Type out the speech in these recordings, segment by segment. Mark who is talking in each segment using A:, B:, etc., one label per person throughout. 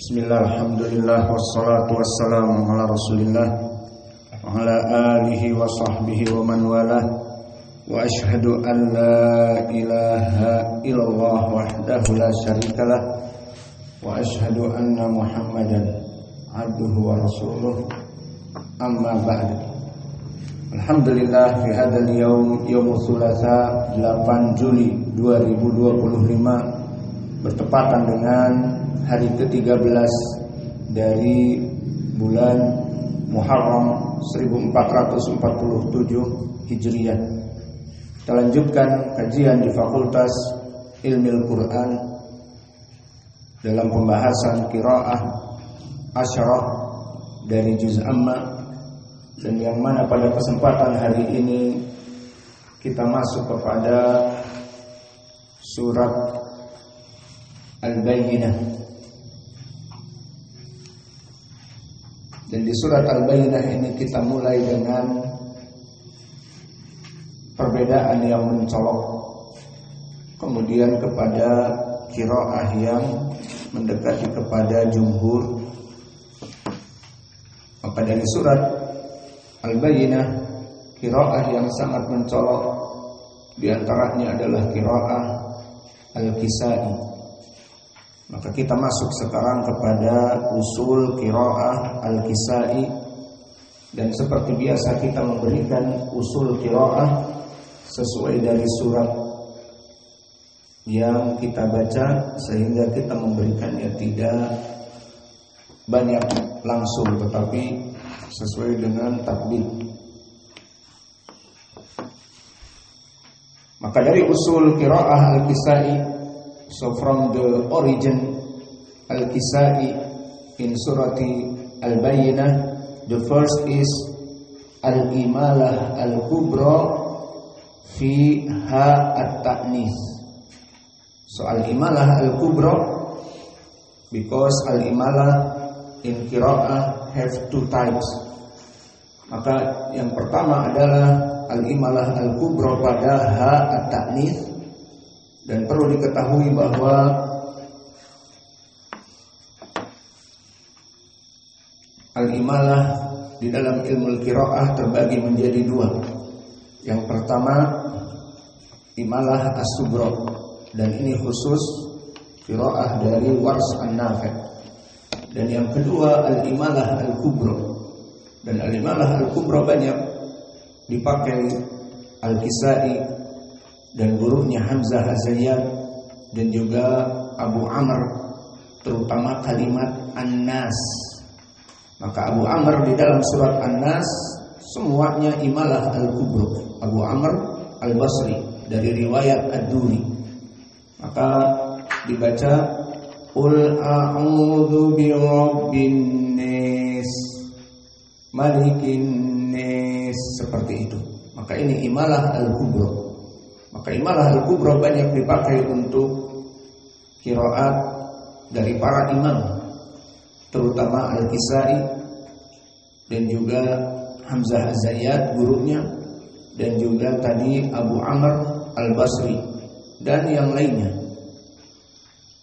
A: Bismillah, alhamdulillah, wassalatu wassalamu ala rasulillah wa ala alihi wa sahbihi wa man walah. Wa ashhadu an la ilaha illallah wahdahu la syarikalah wa ashhadu anna muhammadan abduhu wa rasuluh. Amma ba'du. Alhamdulillah, fi hadzal yaum tsulatsa 8 Juli 2025 bertepatan dengan hari ke-13 dari bulan Muharram 1447 Hijriah. Kita lanjutkan kajian di Fakultas Ilmu Quran dalam pembahasan qiraah asyarah dari juz amma, dan yang mana pada kesempatan hari ini kita masuk kepada surat Al-Bayyinah. Dan di surat Al-Bayyinah ini kita mulai dengan perbedaan yang mencolok, kemudian kepada qiraah yang mendekati kepada jumhur. Maka dari surat Al-Bayyinah, qiraah yang sangat mencolok di antaranya adalah qiraah Al-Kisai. Maka kita masuk sekarang kepada usul qiraah Al-Kisai, dan seperti biasa kita memberikan usul qiraah sesuai dari surat yang kita baca, sehingga kita memberikannya tidak banyak langsung tetapi sesuai dengan tatbik. Maka dari usul qiraah Al-Kisai, so from the origin Al-Kisai in surati Al-Bayyinah, the first is Al-Imalah Al-Kubra fi ha at-ta'nis. So Al-Imalah Al-Kubra, because Al-Imalah in qiraah have two types. Maka yang pertama adalah Al-Imalah Al-Kubra pada ha at-ta'nis. Dan perlu diketahui bahwa al-imalah di dalam ilmu qiraah terbagi menjadi dua. Yang pertama imalah as-sughra, dan ini khusus qiraah dari Warsh an-Nafi'. Dan yang kedua al-imalah al-kubra. Dan al-imalah al-kubra banyak dipakai Al-Kisai dan gurunya Hamzah Az-Zayyad dan juga Abu Amr, terutama kalimat An-Nas. Maka Abu Amr di dalam surat An-Nas semuanya imalah al-kubra. Abu Amr al-Basri dari riwayat Ad-Duri. Maka dibaca Qul a'udzu birabbin nas malikin nas, seperti itu. Maka ini imalah al-kubra. Maka imalah al-kubra banyak dipakai untuk qiraat dari para imam, terutama Al-Kisai dan juga Hamzah Az-Zayyad gurunya, dan juga tadi Abu Amr Al-Basri dan yang lainnya.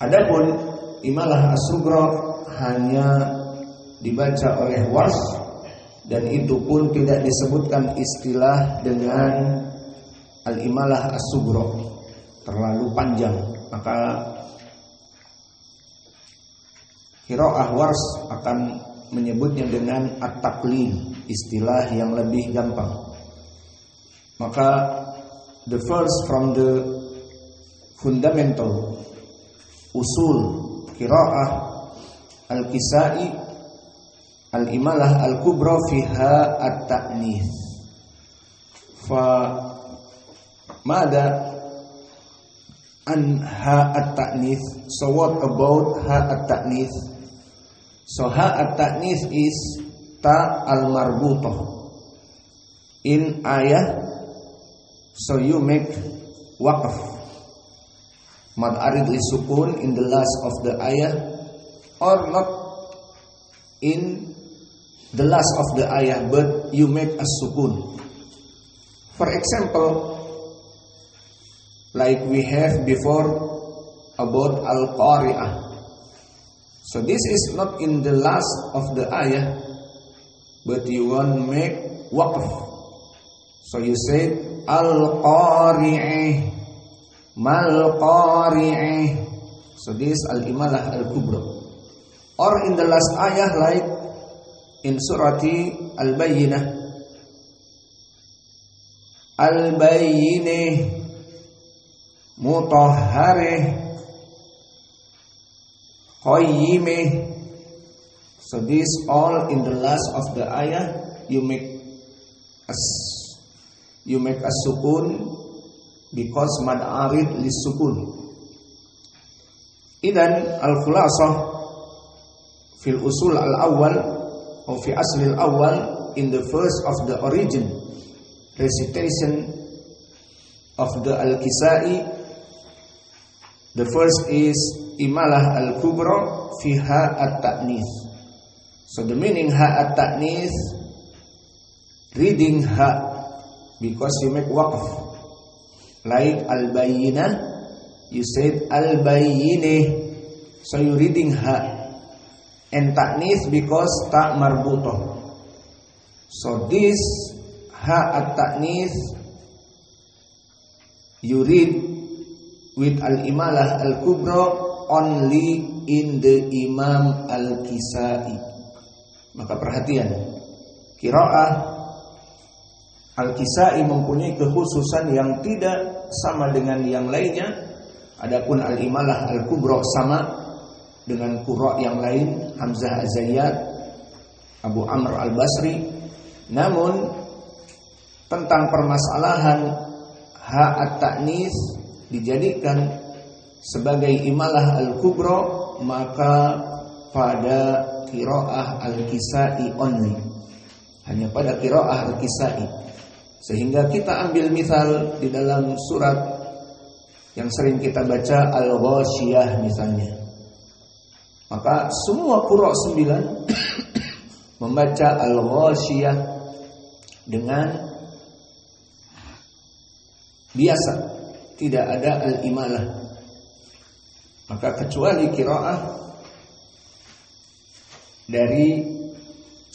A: Adapun imalah as-sughra hanya dibaca oleh Warsh, dan itu pun tidak disebutkan istilah dengan al-imalah as-sughra, terlalu panjang. Maka qiraah Warsh akan menyebutnya dengan at-taqlid, istilah yang lebih gampang. Maka the first from the fundamental usul qiraah Al-Kisai, al-imalah al-kubra fiha at-ta'nits. Mada an ha at-ta'nits. So what about ha at-ta'nits? So ha at-ta'nits is ta al-marbutah in ayah. So you make waqf mad arid li sukun in the last of the ayah, or not in the last of the ayah, but you make a sukun. For example, like we have before about Al-Qari'ah. So this is not in the last of the ayah, but you want to make waqf. So you say al-qari'ah, mal-qari'ah. So this al-imalah al-kubra. Or in the last ayah like in surati al-bayyinah, al-bayyinah mutahharih qayyimih. So this all in the last of the ayah you make as sukun because mad arid lis sukun. Idan al-khulasah fil usul al-awwal or fi asli al-awwal, in the first of the origin recitation of the al-Kisai, the first is imalah al-kubra fi ha at-ta'nits. So the meaning ha at-ta'nits, reading ha, because you make waqf. Like al-bayyinah, you said al-bayyinah, so you reading ha. And ta'nits because ta marbutah. So this ha at-ta'nits you read with al-imalah al-kubra only in the Imam al-Kisai. Maka perhatian, qiraah al-Kisai mempunyai kekhususan yang tidak sama dengan yang lainnya. Adapun al-imalah al-kubra sama dengan qurra yang lain, Hamzah Az-Zayyat, Abu Amr Al-Basri. Namun tentang permasalahan ha at-ta'nits dijadikan sebagai imalah al-kubra, maka pada qiraah al-Kisai only, hanya pada qiraah al-Kisai. Sehingga kita ambil misal di dalam surat yang sering kita baca al-Ghasyiyah misalnya, maka semua qurra 9 membaca al-Ghasyiyah dengan biasa, tidak ada al-imalah. Maka kecuali qiraah dari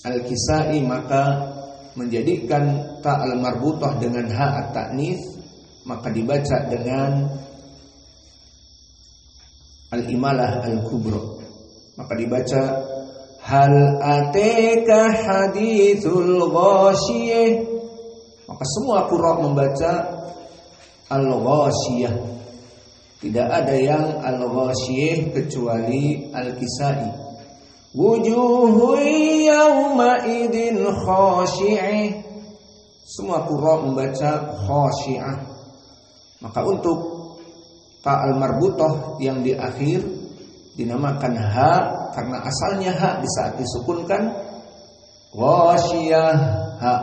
A: al-Kisai, maka menjadikan ta al-marbutah dengan ha at-ta'nits, maka dibaca dengan al-imalah al-kubra. Maka dibaca hal ataka hadithul ghasyiyah. Maka semua qurra membaca al-ghasyiyah. Tidak ada yang al-ghasyiyah kecuali al-Kisai. Wujuhu yawma idin khashi'ah. Semua qurra membaca khashi'ah. Maka untuk ta al-marbutah yang di akhir dinamakan ha, karena asalnya ha di saat disukunkan ghasyiyah ha.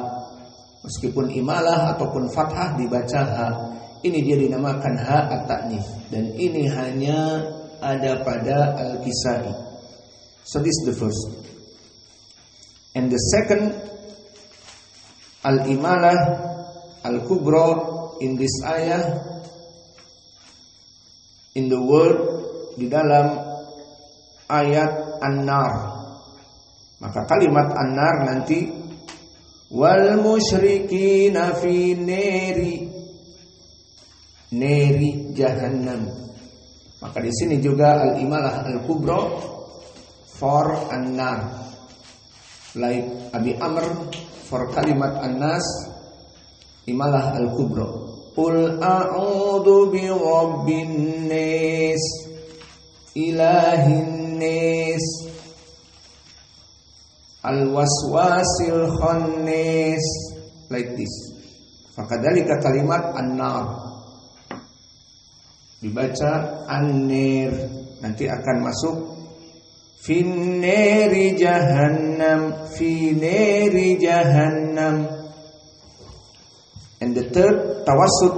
A: Meskipun imalah ataupun fathah dibaca ha. Ini dia dinamakan ha at-ta'nits, dan ini hanya ada pada al-Kisai. So this is the first. And the second, al-imalah al-kubra in this ayah, in the word, di dalam ayat an-nar. Maka kalimat an-nar nanti wal musyrikina fi neri jahannam. Maka di sini juga al-imalah al-kubra for an-nar, like Abi Amr for kalimat an-nas, imalah al-kubra. Qul a'udzu bi rabbin nas, ilahin nas, al-waswasil khannas, like this. Fakadzalika kalimat an-nar dibaca an-nir, nanti akan masuk fi nari jahannam, fi nari jahannam. And the third, tawassut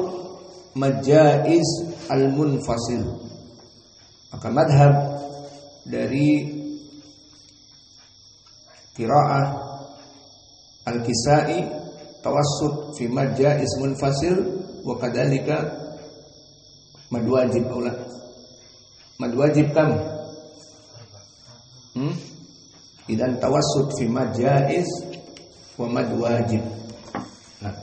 A: majaiz al-munfasil. Maka madhab dari qiraah al-Kisai tawassut fi majaiz munfasil, wa kadzalika mad wajib aula. Mad wajib kam Idan tawassut fi mad jaiz wa mad wajib. Nah.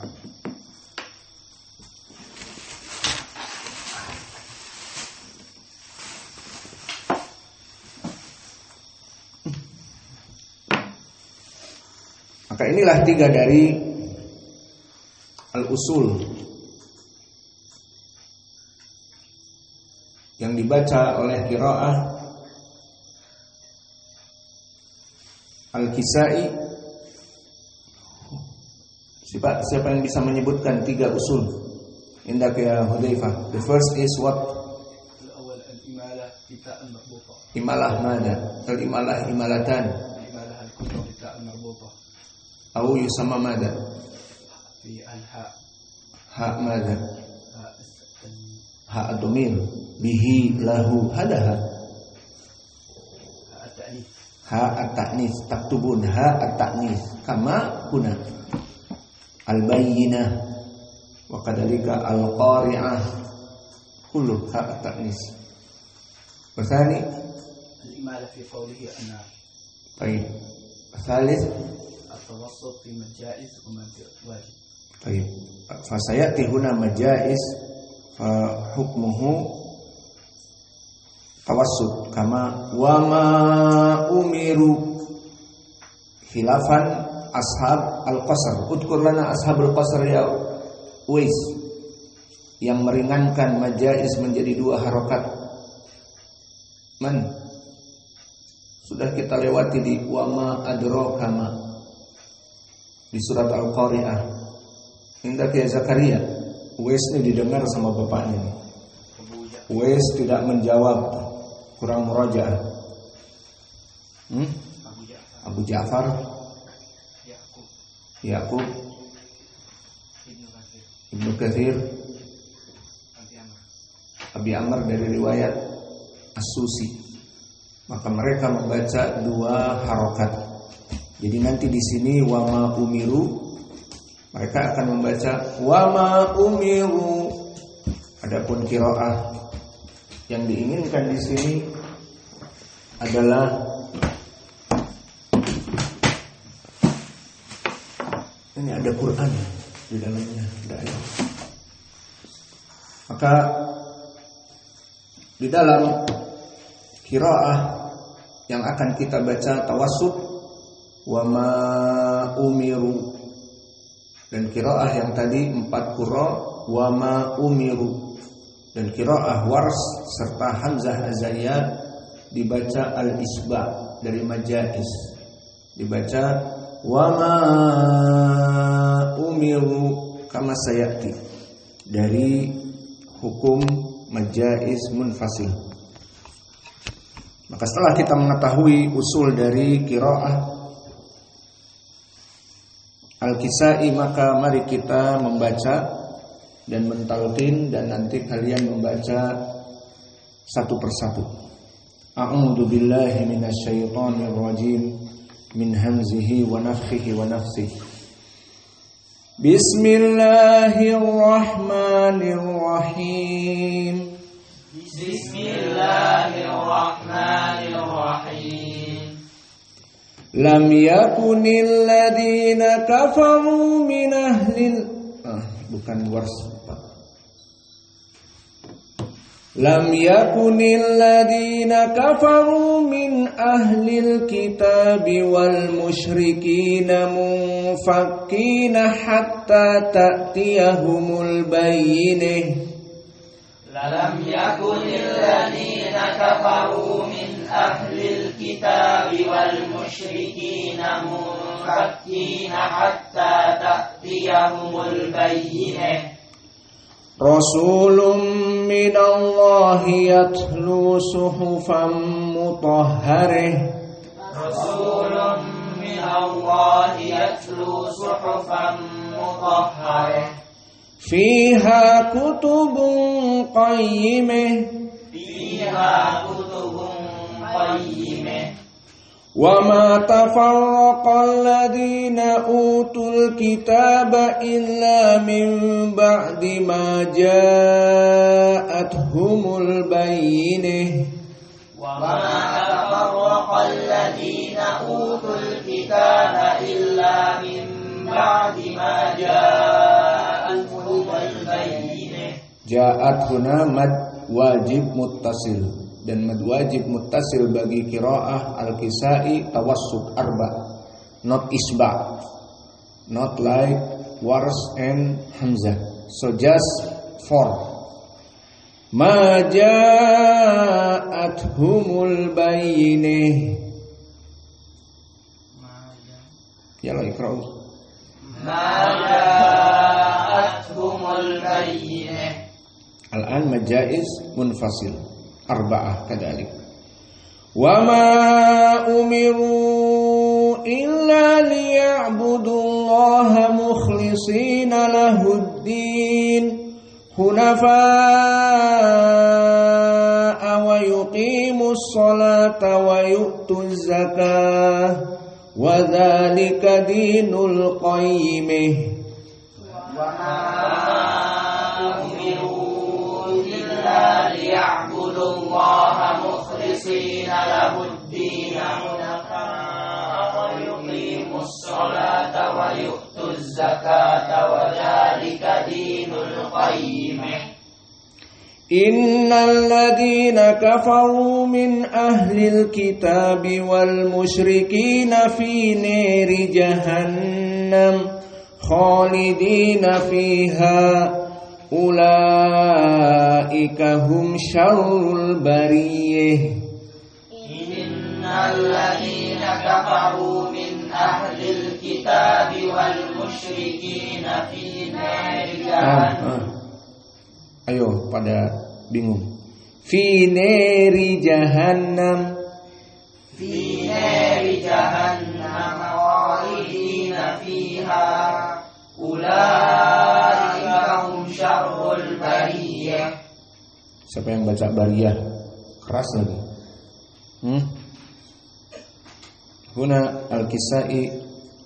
A: Maka inilah 3 dari al-usul yang dibaca oleh qiraah Al-Kisai. Siapa yang bisa menyebutkan 3 usul? Indak ya Hudzaifah. The first is what?
B: Al-awwal al-imalah kita al-marbuta.
A: Imalah mana? Al-imalah imalatan.
B: Imalah al-kutub kita al-marbuta.
A: Au yusamma mada?
B: Fi al-ha.
A: Ha mada? Ha ad-dhamir. Bihi lahu hadaha. Ha at-ta'nis. Taktubun ha at-ta'nis kama kuna. Al-bayyinah wa kadzalika al-qari'ah kullu ha at-ta'nis. Wasani
B: al-imalah fi qawlihi anna.
A: Baik. Tsalits
B: at-tawassut fi majaiz wa wajib.
A: Baik. Fa sayati huna majaiz fa hukmuhu tawassut kama wa ma umiru khilafan ashab al-qasr. Udkur lana ashabul qasr ya Uwais, yang meringankan majaiz menjadi 2 harokat. Man? Sudah kita lewati di wa ma adraka ma di surat Al-Qari'ah. Indah ya Zakaria. Uwais ini didengar sama bapaknya nih. Uwais tidak menjawab, kurang murajaah. Abu Ja'far, Yaqub, Ibnu Katsir, Abi Amr dari riwayat As-Susi. Maka mereka membaca 2 harokat. Jadi nanti di sini wa ma umiru, mereka akan membaca wa ma umiru. Adapun qiraah yang diinginkan di sini adalah ini ada Quran di dalamnya, ada ayat. Maka di dalam qiraah yang akan kita baca tawassut wa ma umiru, dan qiraah yang tadi 4 qura wa ma umiru, dan qiraah Wars serta Hamzah Az-Zayyad dibaca al-isba dari majaiz, dibaca wa ma umiru kama sayati dari hukum majaiz munfasil. Maka setelah kita mengetahui usul dari qiraah Al-Kisai, maka mari kita membaca dan mentalqin, dan nanti kalian membaca satu persatu. A'udzu billahi minasyaitonir rajim min hamzihi wa nafthihi wa nafsihi. Bismillahirrahmanirrahim.
C: Bismillahirrahmanirrahim.
A: Lam yakunil ladzina kafaru min ahlil bukan Wars. Lam yakunil ladzina kafaru min ahlil kitabi wal musyrikina munfakkina hatta ta'tiyahumul bayyinah.
C: Lam yakunil ladzina kafaru min ahlil kitabi wal musyrikina munfakkina hatta ta'tiyahumul bayyinah.
A: Rasulun minallahi yatlu suhufan mutahharah.
C: Rasulun minallahi yatlu suhufan mutahharah.
A: Fiha kutubun qayyimah.
C: Fiha kutubun qayyimah.
A: وَمَا تَفَرَّقَ الَّذِينَ أُوتُوا الْكِتَابَ إِلَّا مِنْ بَعْدِ مَا جَاءَتْهُمُ الْبَيِّنَةُ.
C: وَمَا تَفَرَّقَ والذين أوتوا الكتاب إلا من بعد ما جاءتهم البينة.
A: Ja'at huna mad wajib muttasil, dan mad wajib muttasil bagi qiraah al-Kisai tawassut arba, not isba, not like Warsh and Hamzah. So just 4. Ma ja'athumul bayyinah. Ya la iqra'u.
C: Ma ja'athumul bayyinah.
A: Al-an majaiz munfasil arba'ah kadalik. Wa ma umiru illa liya'budullaha mukhlishina lahuddin hunafa'a wa yuqimus salata wa yu'tuz zakah wa dzalika dinul qayyimah.
C: ليعبدوا الله مخلصين له الدين حنفاء ويقيموا الصلاة ويؤتوا الزكاة وذلك دين القيم.
A: إن الذين كفروا من أهل الكتاب والمشركين في نار جهنم خالدين فيها ulaika hum syarrul bariyah.
C: Innal ladzina kafaru min ahlil kitabi wal musyrikina fi nari jahannam.
A: Ayo pada bingung. Fi nari jahannam.
C: Fi nari jahannam khalidina fiha ulaika hum syarrul bariyah.
A: Siapa yang baca bariyah? Keras lagi. Huna al-Kisai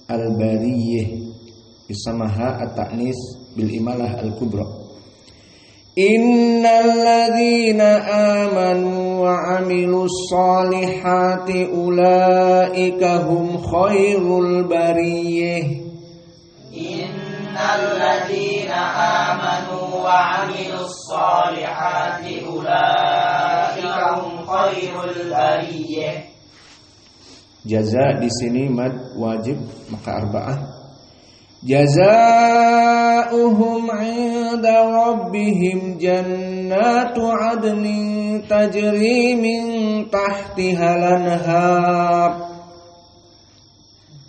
A: al-bariyah bisamaha at-ta'nis bil imalah al-kubra. Innal ladzina amanu wa 'amilus solihati ulaika hum khairul bariyah. Alladzina amanu wa 'amilus solihati ulaika hum khairul bariyah. Jaza di sini mad wajib maka arba'ah. Jazaohum 'inda rabbihim jannatu 'adnin tajri min tahtihal anhar.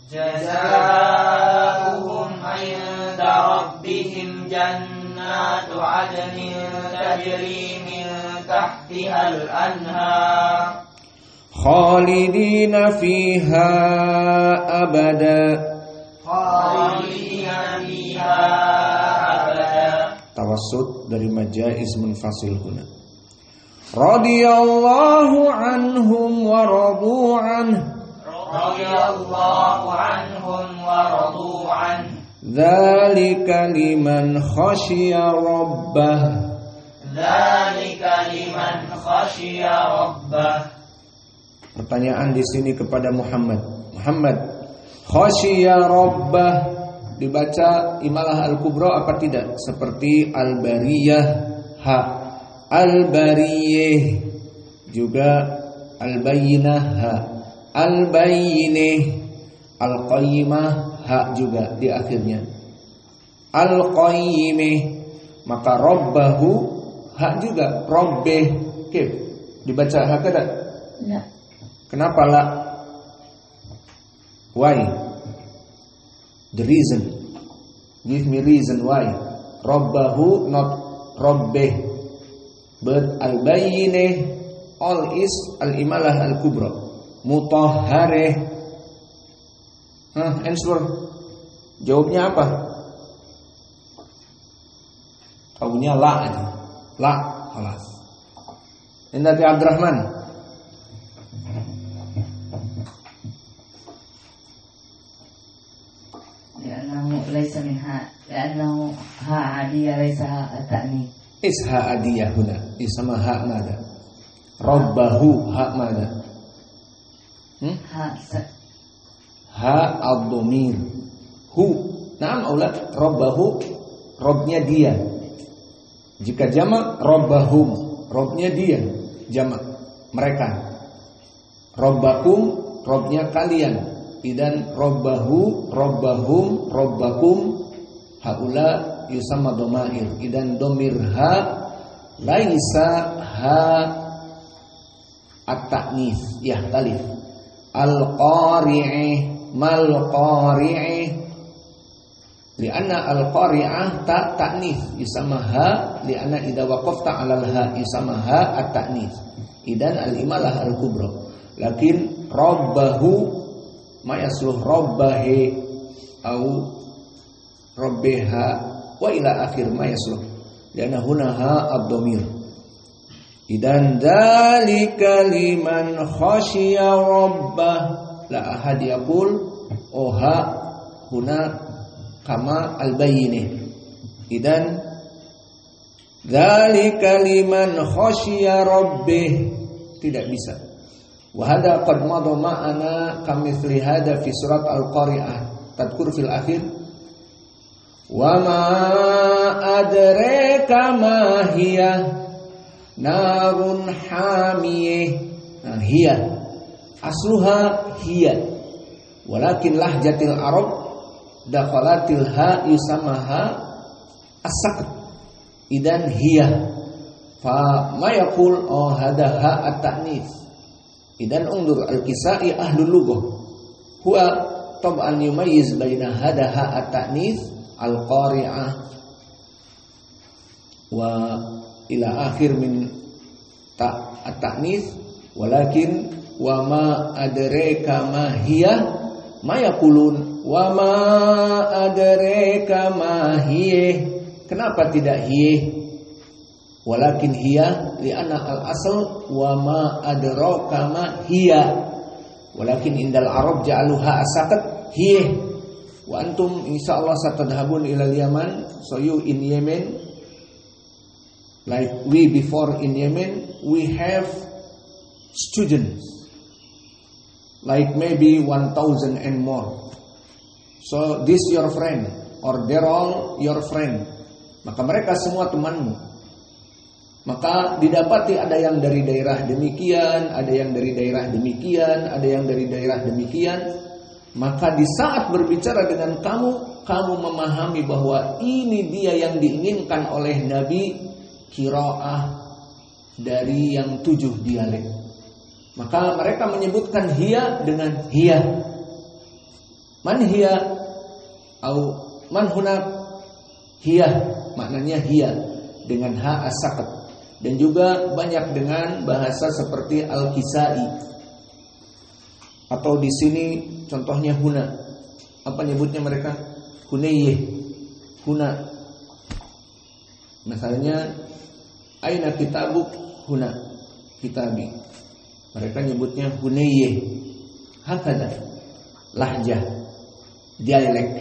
A: Jazaohum 'inda rabbihim jannatu 'adnin tajri min tahtihal anhar khalidina fiha abada. Khalidina fiha abada. Tawassut dari majaiz munfasil huna. Radiyallahu anhum wa radu anhu. Radiyallahu anhum wa radu anhu. Dzalika liman khashiya rabbah. Dzalika liman khashiya rabbah. Pertanyaan di sini kepada Muhammad. Muhammad, khasyiya rabbah dibaca imalah al-kubra apa tidak? Seperti al-bariyah ha, al-bariyah juga al-bayyinah ha, al-bayyinah, al-qayyimah ha juga di akhirnya. Al-qayyimah maka rabbahu ha juga rabbih. Kif dibaca hakada? Ya. Kenapa la? Why? The reason. Give me reason why. Rabbahu not rabbih. But al-bayyinah all is al-imalah al-kubra. Mutahhareh. Answer. Jawabnya apa? Tahunya la aja. La, khalas. Inna fi Abdurrahman.
D: ليس منها لأنه ها عادية ليس ها التأنيث.
A: إيش ها عادية هنا؟ اسمها ها ماذا؟ ربه ها ماذا؟ Ha ad-dhamir. Hu. Naam aulad, rabbahu, robnya dia. Jika jamak, rabbahum, robnya dia, jamak mereka. Rabbakum, robnya kalian. Idan rabbahu, rabbahum, rabbakum, haula yusamma dhamair. Idan dhamir ha laisa ha at-ta'nis, ya talif. Al-qari'ih, mal qari'ih. Lianna al-qari'ah ta'nis yusamma ha, lianna idza waqafta 'alal ha yusamma ha at-ta'nis. Idan al-imalah al-kubra. Lakin rabbahu ma yasluh rabbahi au rabbiha wa ila akhir ma yasluh. Lianna huna ha ad-dhamir. Idan dzalika liman khasyiya rabbah. La ahad yaqul oha huna kama al-bayyinah. Idan dzalika liman khasyiya rabbih. Tidak bisa. Wa hada qad madha ma'ana kamithli hada fi surat al-qari'ah. Tadkur fil akhir wa ma adraka ma hiya narun hamiyah. Nah, hiya asluha hiya, walakin lahjatil arab dakhalatil ha yusamaha as-saqt. Idan hiya fa ma yaqul oh hada ha at-ta'nis. Idan undur al-Kisai ahlul lughah huwa tab'an yumayyiz baina hada ha at-ta'nis al-qari'ah wa ila akhir min at-ta'nis, walakin wa ma adraka ma hiya ma yaqulun wa ma adraka ma hiya. Kenapa tidak hiya? Walakin hiya li'anna al-asl wa ma adraka ma hiya. Walakin indal arab ja'aluha asaqat hiya. Wa antum insyaallah satadhabun ila Yaman. So you in Yemen, like we before in Yemen, we have students like maybe 1,000 and more. So this your friend or they're all your friend. Maka mereka semua temanmu. Maka didapati ada yang dari daerah demikian, ada yang dari daerah demikian, ada yang dari daerah demikian. Maka di saat berbicara dengan kamu, kamu memahami bahwa ini dia yang diinginkan oleh Nabi, qiraah dari yang 7 dialek. Maka mereka menyebutkan hiya dengan hiya. Man hiya au man hunak hiya, maknanya hiya dengan ha as-saqat. Dan juga banyak dengan bahasa seperti al-Kisai. Atau di sini contohnya huna. Apa nyebutnya mereka? Hunayyih. Huna. Misalnya aina kitabuk huna. Kitabi. Mereka nyebutnya hunayyih. Hakada. Lahjah. Dialek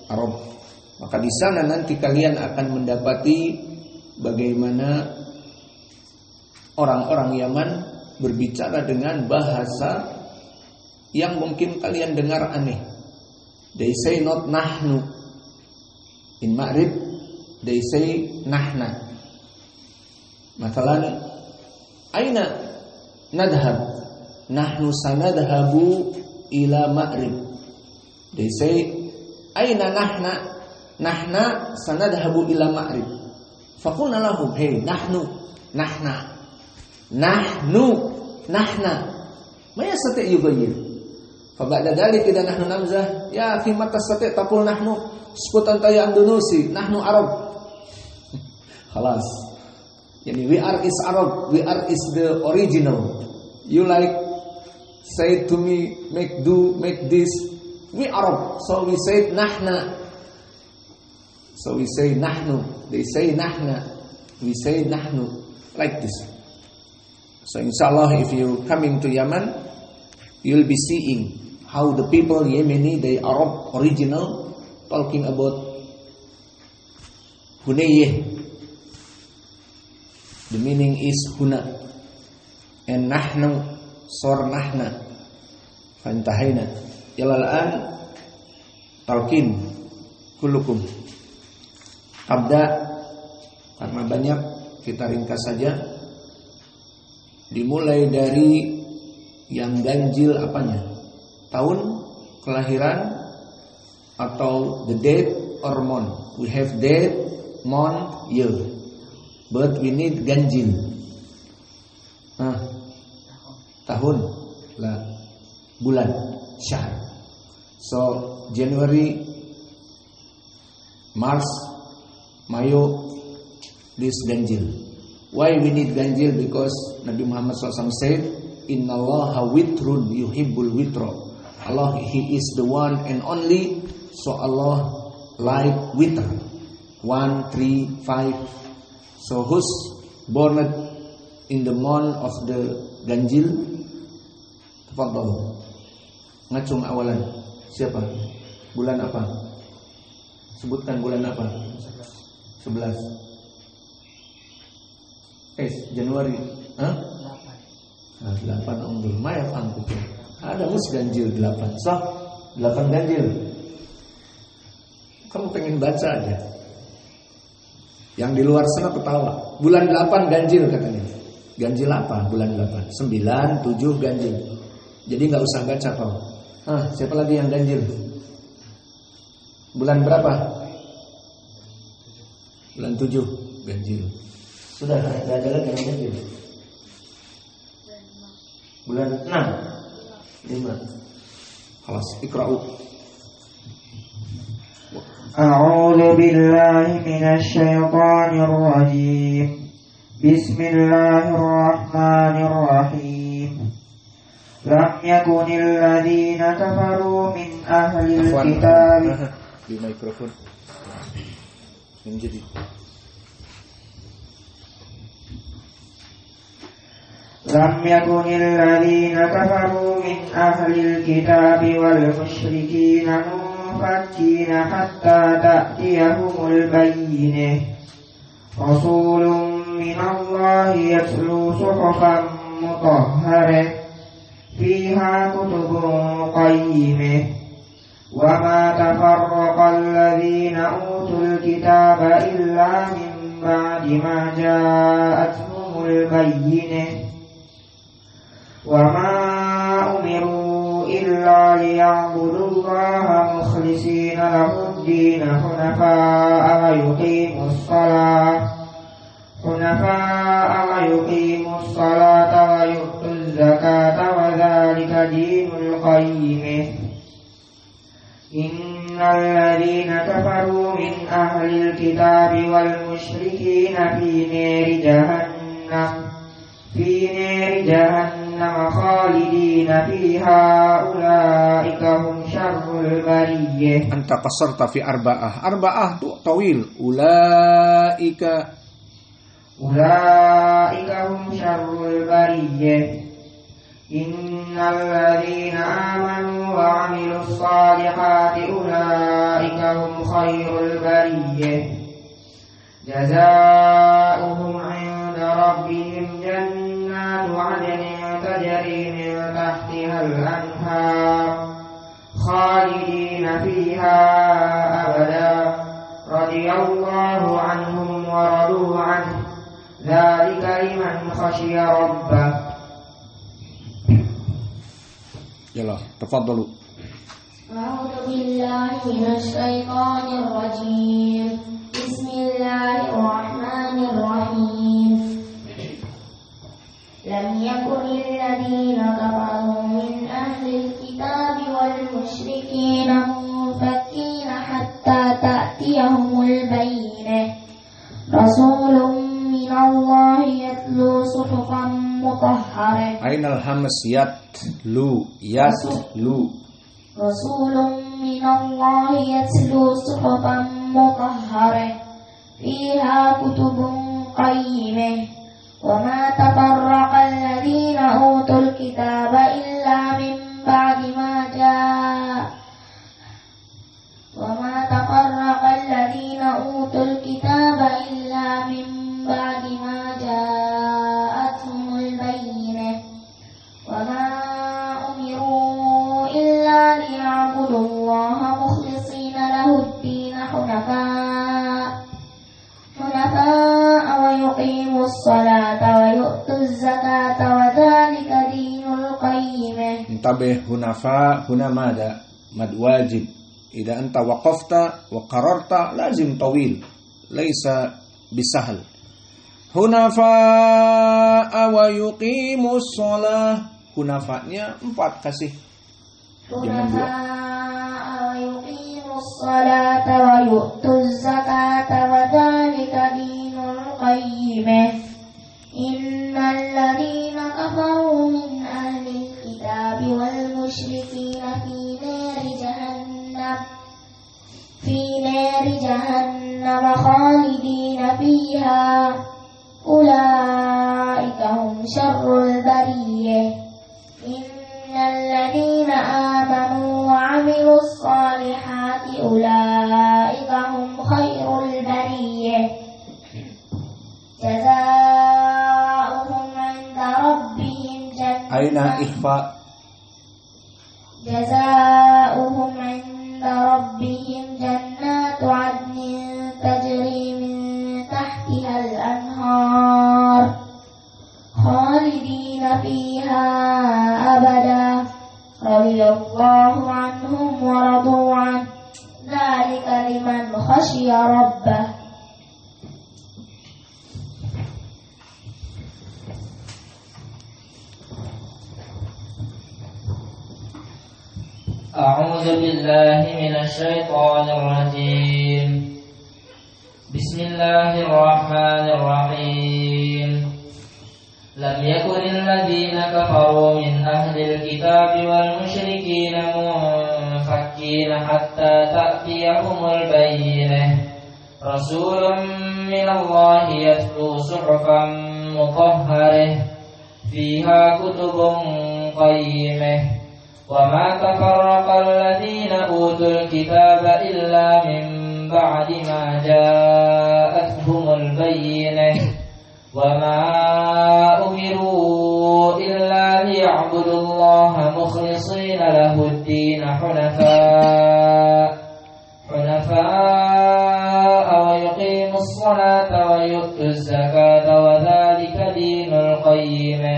A: Arab. Maka di sana nanti kalian akan mendapati bagaimana orang-orang Yaman berbicara dengan bahasa yang mungkin kalian dengar aneh. They say not nahnu. In Maghrib they say nahna. Masalan, aina nadhhab? Nahnu sanadhabu ila Maghrib. They say aina nahna? Nahna sanadhabu ila Maghrib. Faqulna lahum hey nahnu nahna. Nahnu nahna ma yastati' yughayyir. Fa ba'da dzalik idza nahnu namzah ya fi mata yastati' taqul nahnu skut anta ya Indonesia nahnu Arab. Khalas. Yani we are is Arab, we are is the original. You like say to me make this, we Arab, so we say nahna. So we say nahnu, they say nahna, we say nahnu, like this. So inshallah if you coming to Yemen, you'll be seeing how the people Yemeni, they Arab original, talking about Hunayyih. The meaning is huna. And nahnu, sor nahna. Fantahina. Yalla an talqin kullukum. Abda, karena banyak kita ringkas saja. Dimulai dari yang ganjil apanya? Tahun kelahiran atau the date or month. We have date, month, year. But we need ganjil. Tahun lah, bulan, syahr. So January, March, Mayo, this ganjil. Why we need ganjil? Because Nabi Muhammad SAW said, Inna Allaha witrun yuhibbul witro. Allah, He is the one and only. So Allah like witr. 1, 3, 5. So who's born in the month of the ganjil? Tafadhal. Ngacung awalan. Siapa? Bulan apa? Sebutkan bulan apa? 11. Januari. 8 umur. Mayaf angkuh. Ada mus ganjil 8. So 8 ganjil. Kamu pengen baca aja. Yang di luar sana ketawa. Bulan 8 ganjil katanya. Ganjil apa? Bulan 8. 9, 7 ganjil. Jadi nggak usah baca kau. Siapa lagi yang ganjil? Bulan berapa? Bulan 7 ganjil. Sudah nggak ada lagi yang ganjil. Bulan 6, 5. Khalas, ikra'u.
E: A'udzu billahi minasy syaithanir rajim. Bismillahirrahmanirrahim. Lam yakunil ladzina kafaru min ahlil kitab.
A: Di mikrofon. Menjadi.
E: Lam yakunil ladzina kafaru min ahlil kitab wal musyrikin munfakkina hatta ta'tiyahumul bayyinah. Rasulun minallahi yatlu suhufan mutahharah fiha kutubun qayyimah. Wa ma tafarraqa alladhina utul kitaba illa min ba'di ma ja'atuhumul bayyinah. Wa ma umiru illa liya'budullaha mukhlishina lahud-din hunafa'a wa yuqimus salata wa yu'tuz zakata wa dzalika dinul qayyim. Innal ladzina kafaru min ahlil kitabi wal musyrikina fi nari jahannam khalidina fiha ulaika hum syarrul bariyah.
A: Anta qasarta fi arba'ah tu tawil. Ulaika
E: hum syarrul bariyah. Innal ladzina amanu wa 'amilus salihati ulaika hum khairul bariyah. Jazaohum 'inda rabbihim jannatu 'adnin tajri min tahtihal anhar khalidina fiha abada. Radiyallahu 'anhum wa radu 'anhu. Dzalika liman khashiya rabbah.
A: Yalla, tafadhalu.
F: A'udzu billahi minasy syaithanir rajim. Bismillahirrahmanirrahim. Lam yakunil ladzina kafaru min ahlil kitabi wal musyrikin munfakkina hatta ta'tiyahumul bayyinah. Rasulun minallahi yatlu suhufan mutahharah.
A: Ainal hamas yatlu.
F: Rasulun minallahi yatlu suhufan mutahharah fiha kutubun qayyimah. Wa ma tafarraqa alladhina utul kitaba illa min ba'di ma ja'atuhumul bayyinah. Wa ma umiru حنفاء ويقيموا الصلاة ويؤتوا الزكاة وذلك دين القيمة.
A: انتبه hunafa huna mada mad wajib. Idza anta waqafta wa qararta lazim tawil laisa bisahal. Hunafa wa yuqimus shalah. Hunafanya 4 kasih.
F: Hunafa wa yuqimus salata wa yu'tuz zakata wa dzalika dinul qayyimah. Innal ladzina kafaru min ahlil kitabi wal musyrikina fi nari jahannam khalidina fiha ulaika hum syarrul bariyah. Innal ladzina amanu wa 'amilus solihati ulaika hum khairul bariyah. Jazaohum 'inda rabbihim
A: aina ikhfa.
F: Jazaohum 'inda rabbihim jannatu 'adnin tajri min tahtihal anhar khalidina fiha abada radiyallahu anhum wa radu an dzalika liman khashiya rabbah.
C: أعوذ بالله من الشيطان الرجيم. بسم الله الرحمن الرحيم. لم يكن الذين كفروا من أهل الكتاب والمشركين منفكين حتى تأتيهم البينة رسول من الله يتلو صحفا مطهرة فيها كتب قيمة وما تفرق الذين أوتوا الكتاب إلا من بعد ما جاءتهم البينة وما أمروا إلا ليعبدوا الله مخلصين له الدين حنفاء ويقيموا الصلاة ويؤتوا الزكاة وذلك دين القيمة.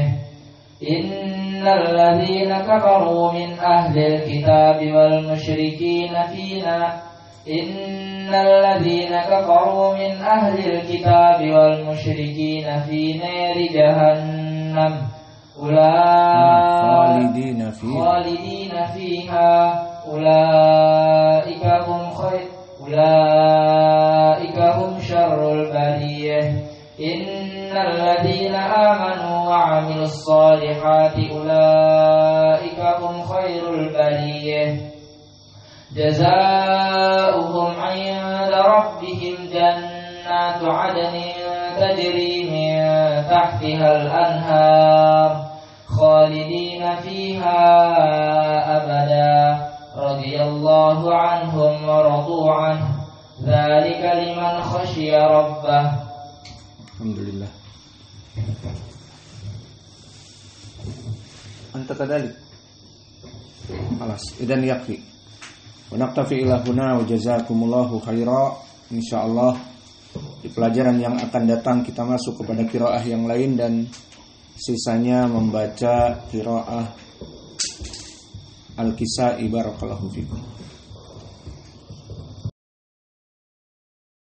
C: إن الذين كفروا من أهل الكتاب والمشركين في نار جهنم خالدين فيها أولئك هم شر البرية. إن الذين آمنوا وعملوا الصالحات أولئك هم خير البرية. جزاؤهم عند ربهم جنات عدن تجري من تحتها الأنهار خالدين فيها أبدا رضي الله عنهم ورضوا عنه ذلك لمن خشي ربه.
A: Alhamdulillah. Anta kadalik. Alas, idan yakfi. Wa naktafi ila huna wa jazakumullahu khaira. Insyaallah di pelajaran yang akan datang kita masuk kepada qiraah yang lain dan sisanya membaca qiraah Al-Kisai barakallahu fikum.